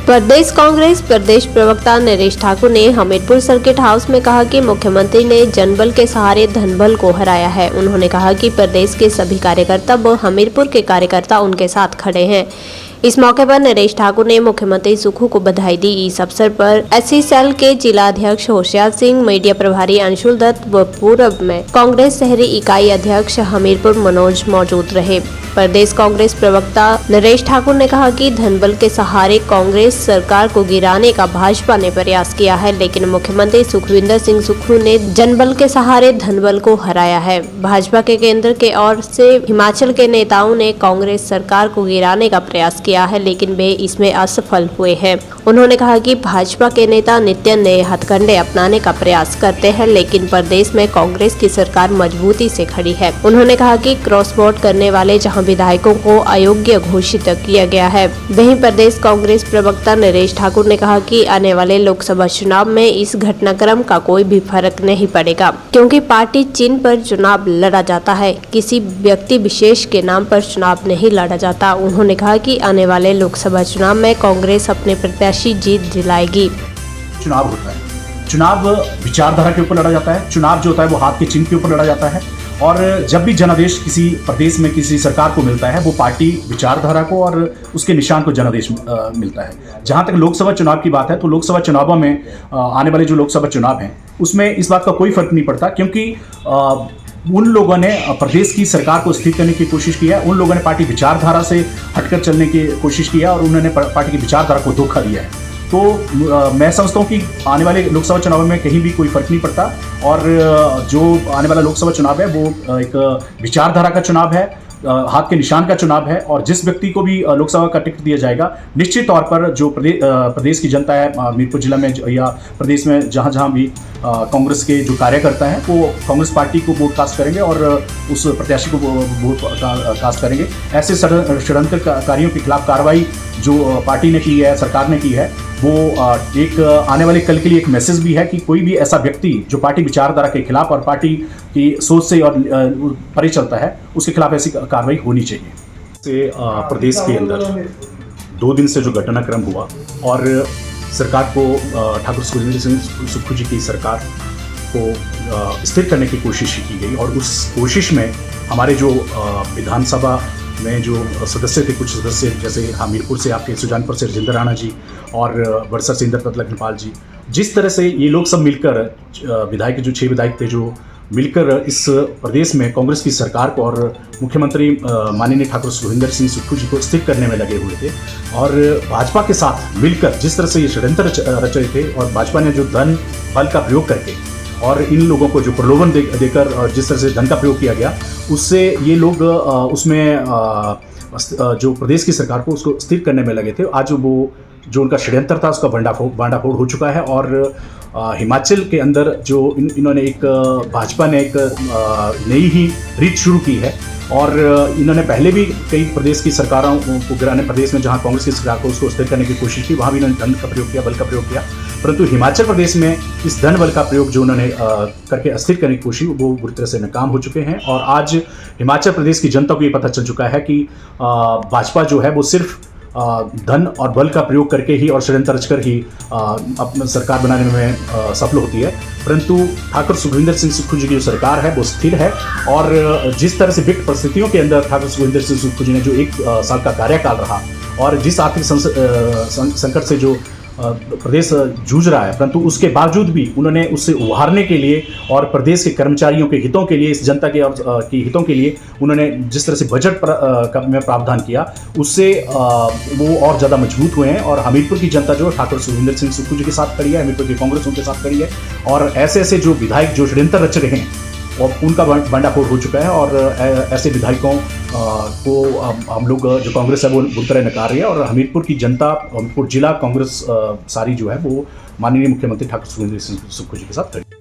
प्रदेश कांग्रेस प्रदेश प्रवक्ता नरेश ठाकुर ने Hamirpur circuit house में कहा कि मुख्यमंत्री ने जनबल के सहारे धनबल को हराया है। उन्होंने कहा कि प्रदेश के सभी कार्यकर्ता व हमीरपुर के कार्यकर्ता उनके साथ खड़े हैं। इस मौके पर नरेश ठाकुर ने मुख्यमंत्री सुखू को बधाई दी। इस अवसर पर एससी सेल के जिला अध्यक्ष होशियार सिंह, मीडिया प्रभारी अंशुल दत्त व पूर्व में कांग्रेस शहरी इकाई अध्यक्ष हमीरपुर मनोज मौजूद रहे। प्रदेश कांग्रेस प्रवक्ता नरेश ठाकुर ने कहा कि धनबल के सहारे कांग्रेस सरकार को गिराने का भाजपा ने प्रयास किया है, लेकिन मुख्यमंत्री सुखविंदर सिंह सुक्खू ने जनबल के सहारे धनबल को हराया है। भाजपा के केंद्र के ओर से हिमाचल के नेताओं ने कांग्रेस सरकार को गिराने का प्रयास किया है, लेकिन वे इसमें असफल हुए हैं। उन्होंने कहा कि भाजपा के नेता नित्य नए हथकंडे अपनाने का प्रयास करते हैं, लेकिन प्रदेश में कांग्रेस की सरकार मजबूती से खड़ी है। उन्होंने कहा कि क्रॉस वोट करने वाले जहां विधायकों को अयोग्य घोषित किया गया है, वहीं प्रदेश कांग्रेस प्रवक्ता नरेश ठाकुर ने कहा कि आने वाले लोकसभा चुनाव में इस घटनाक्रम का कोई भी फर्क नहीं पड़ेगा, क्योंकि पार्टी चिन्ह पर चुनाव लड़ा जाता है, किसी व्यक्ति विशेष के नाम पर चुनाव नहीं लड़ा जाता। उन्होंने कहा कि आने वाले लोकसभा चुनाव में कांग्रेस अपने प्रत्याशी जीत दिलाएगी। चुनाव होता है, चुनाव विचारधारा के ऊपर लड़ा जाता है। चुनाव जो होता है वो हाथ के चिन्ह के ऊपर लड़ा जाता है, और जब भी जनादेश किसी प्रदेश में किसी सरकार को मिलता है, वो पार्टी विचारधारा को और उसके निशान को जनादेश मिलता है। जहां तक लोकसभा चुनाव की बात है, तो लोकसभा चुनावों में आने वाले जो लोकसभा चुनाव हैं उसमें इस बात का कोई फर्क नहीं पड़ता, क्योंकि उन लोगों ने प्रदेश की सरकार को स्थिर करने की कोशिश की है, उन लोगों ने पार्टी विचारधारा से हटकर चलने की कोशिश की है और उन्होंने पार्टी की विचारधारा को धोखा दिया है। तो मैं समझता हूँ कि आने वाले लोकसभा चुनाव में कहीं भी कोई फर्क नहीं पड़ता, और जो आने वाला लोकसभा चुनाव है वो एक विचारधारा का चुनाव है, हाथ के निशान का चुनाव है, और जिस व्यक्ति को भी लोकसभा का टिकट दिया जाएगा, निश्चित तौर पर जो प्रदेश की जनता है, हमीरपुर जिला में या प्रदेश में जहाँ जहाँ भी कांग्रेस के जो कार्यकर्ता हैं वो कांग्रेस पार्टी को वोट कास्ट करेंगे और उस प्रत्याशी को वोट कास्ट करेंगे। ऐसे षड्यंत्रकारियों के खिलाफ कार्रवाई जो पार्टी ने की है, सरकार ने की है, वो एक आने वाले कल के लिए एक मैसेज भी है कि कोई भी ऐसा व्यक्ति जो पार्टी विचारधारा के खिलाफ और पार्टी की सोच से और परे चलता है, उसके खिलाफ ऐसी कार्रवाई होनी चाहिए। से प्रदेश के अंदर 2 दिन से जो घटनाक्रम हुआ और सरकार को ठाकुर सुखविंदर सिंह सुक्खू जी की सरकार को स्थिर करने की कोशिश की गई, और उस कोशिश में हमारे जो विधानसभा में जो सदस्य थे, कुछ सदस्य जैसे हमीरपुर से आपके सुजानपुर से राजेंद्र राणा जी और बरसर से इंद्रप्रताप लखनपाल जी, जिस तरह से ये लोग सब मिलकर विधायक जो 6 विधायक थे जो मिलकर इस प्रदेश में कांग्रेस की सरकार को और मुख्यमंत्री माननीय ठाकुर सुखविंदर सिंह सुक्खू जी को स्थिर करने में लगे हुए थे, और भाजपा के साथ मिलकर जिस तरह से ये षड्यंत्र रच रहे थे, और भाजपा ने जो धन बल का प्रयोग करके और इन लोगों को जो प्रलोभन देकर जिस तरह से धन का प्रयोग किया गया, उससे ये लोग उसमें जो प्रदेश की सरकार को उसको स्थिर करने में लगे थे। आज वो जो उनका षड्यंत्र था उसका भांडाफोड़ हो चुका है, और हिमाचल के अंदर जो इन्होंने एक भाजपा ने एक नई ही रीत शुरू की है, और इन्होंने पहले भी कई प्रदेश की सरकारों को गिराने, प्रदेश में जहां कांग्रेस की सरकार को उसको स्थिर करने की कोशिश की, वहां भी इन्होंने धन का प्रयोग किया, बल का प्रयोग किया, परंतु हिमाचल प्रदेश में इस धन बल का प्रयोग जो उन्होंने करके अस्थिर करने की कोशिश, वो बुरी तरह से नाकाम हो चुके हैं। और आज हिमाचल प्रदेश की जनता को ये पता चल चुका है कि भाजपा जो है वो सिर्फ धन और बल का प्रयोग करके ही और षड्यंत्र रचकर ही अपना सरकार बनाने में सफल होती है, परंतु ठाकुर सुखविंदर सिंह सुक्खू जी की जो सरकार है वो स्थिर है। और जिस तरह से विकट परिस्थितियों के अंदर ठाकुर सुखविंदर सिंह सुक्खू जी ने जो 1 साल का कार्यकाल रहा, और जिस आर्थिक संकट से जो प्रदेश जूझ रहा है, परंतु उसके बावजूद भी उन्होंने उससे उभारने के लिए और प्रदेश के कर्मचारियों के हितों के लिए, इस जनता के की हितों के लिए उन्होंने जिस तरह से बजट में प्रावधान किया, उससे वो और ज़्यादा मजबूत हुए हैं। और हमीरपुर की जनता जो ठाकुर सुखविंदर सिंह सुक्खू जी के साथ खड़ी है, हमीरपुर की कांग्रेस उनके साथ खड़ी है, और ऐसे ऐसे जो विधायक जो षड्यंत्र रच रहे हैं और उनका भांडाफोड़ हो चुका है, और ऐसे विधायकों को हम लोग जो कांग्रेस है वो बुरी तरह नकार रही है, और हमीरपुर की जनता, हमीरपुर जिला कांग्रेस सारी जो है वो माननीय मुख्यमंत्री ठाकुर सुखविंदर सिंह सुक्खू जी के साथ खड़ी।